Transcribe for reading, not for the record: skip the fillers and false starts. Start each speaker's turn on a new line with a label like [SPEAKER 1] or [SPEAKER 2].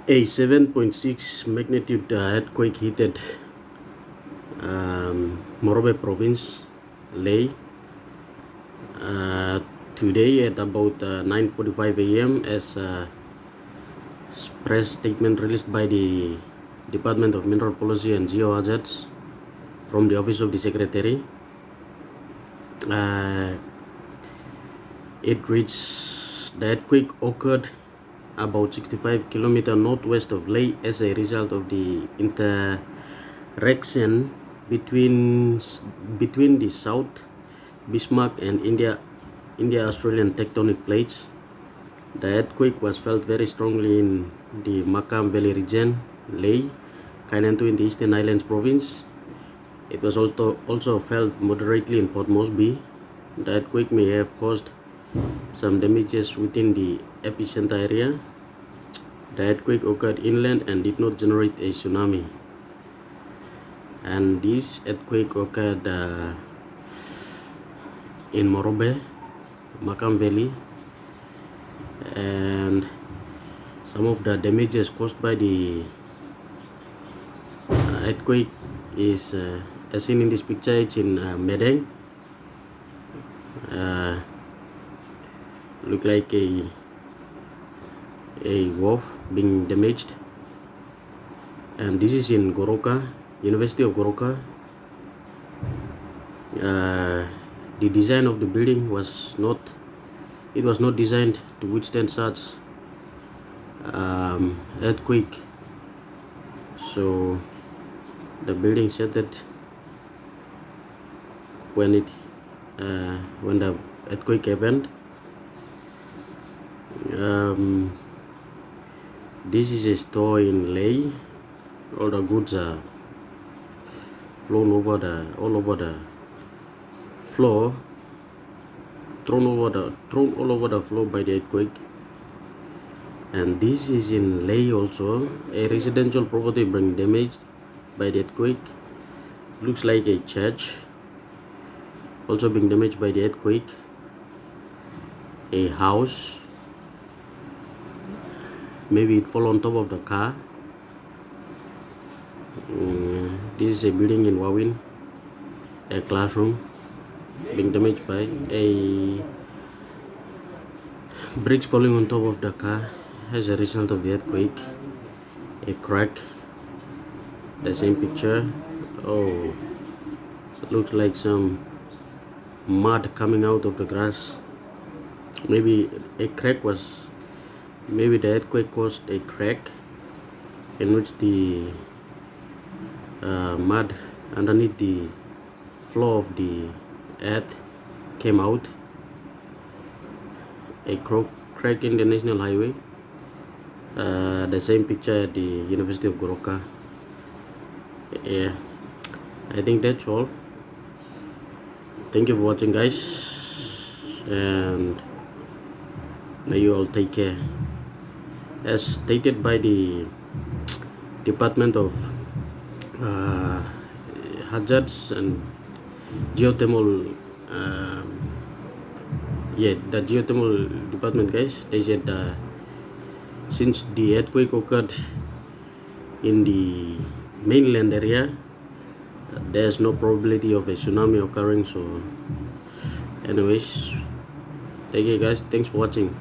[SPEAKER 1] A 7.6 magnitude earthquake hit Morobe province, Leh, today at about 9:45 a.m. as a press statement released by the Department of Mineral Policy and Geohazards from the Office of the Secretary. It reached the earthquake occurred about 65 kilometers northwest of Leh as a result of the interaction between the South Bismarck and India-Australian tectonic plates. The earthquake was felt very strongly in the Makam Valley region, Leh, Kainantu in the Eastern Highlands province. It was also felt moderately in Port Moresby. The earthquake may have caused some damages within the epicenter area. The earthquake occurred inland and did not generate a tsunami. And this earthquake occurred in Morobe, Makam Valley, and some of the damages caused by the earthquake is as seen in this picture. It's in Medeng. Look like a wharf being damaged, and this is in Goroka, University of Goroka. The design of the building was not designed to withstand such earthquake, so the building shattered when the earthquake happened. This is a store in Leh. All the goods are thrown all over the floor by the earthquake. And this is in Leh also. A residential property being damaged by the earthquake. Looks like a church also being damaged by the earthquake. A house, maybe it fell on top of the car. This is a building in Wawin, a classroom being damaged by a bricks falling on top of the car as a result of the earthquake. A crack, the same picture. Oh, it looks like some mud coming out of the grass. Maybe the earthquake caused a crack in which the mud underneath the floor of the earth came out. A crack in the national highway. The same picture at the University of Goroka. Yeah, I think that's all. Thank you for watching, guys, and may you all take care. As stated by the Department of Hazards and Geothermal, the Geothermal department, guys, they said since the earthquake occurred in the mainland area, there's no probability of a tsunami occurring. So anyways, thank you, guys. Thanks for watching.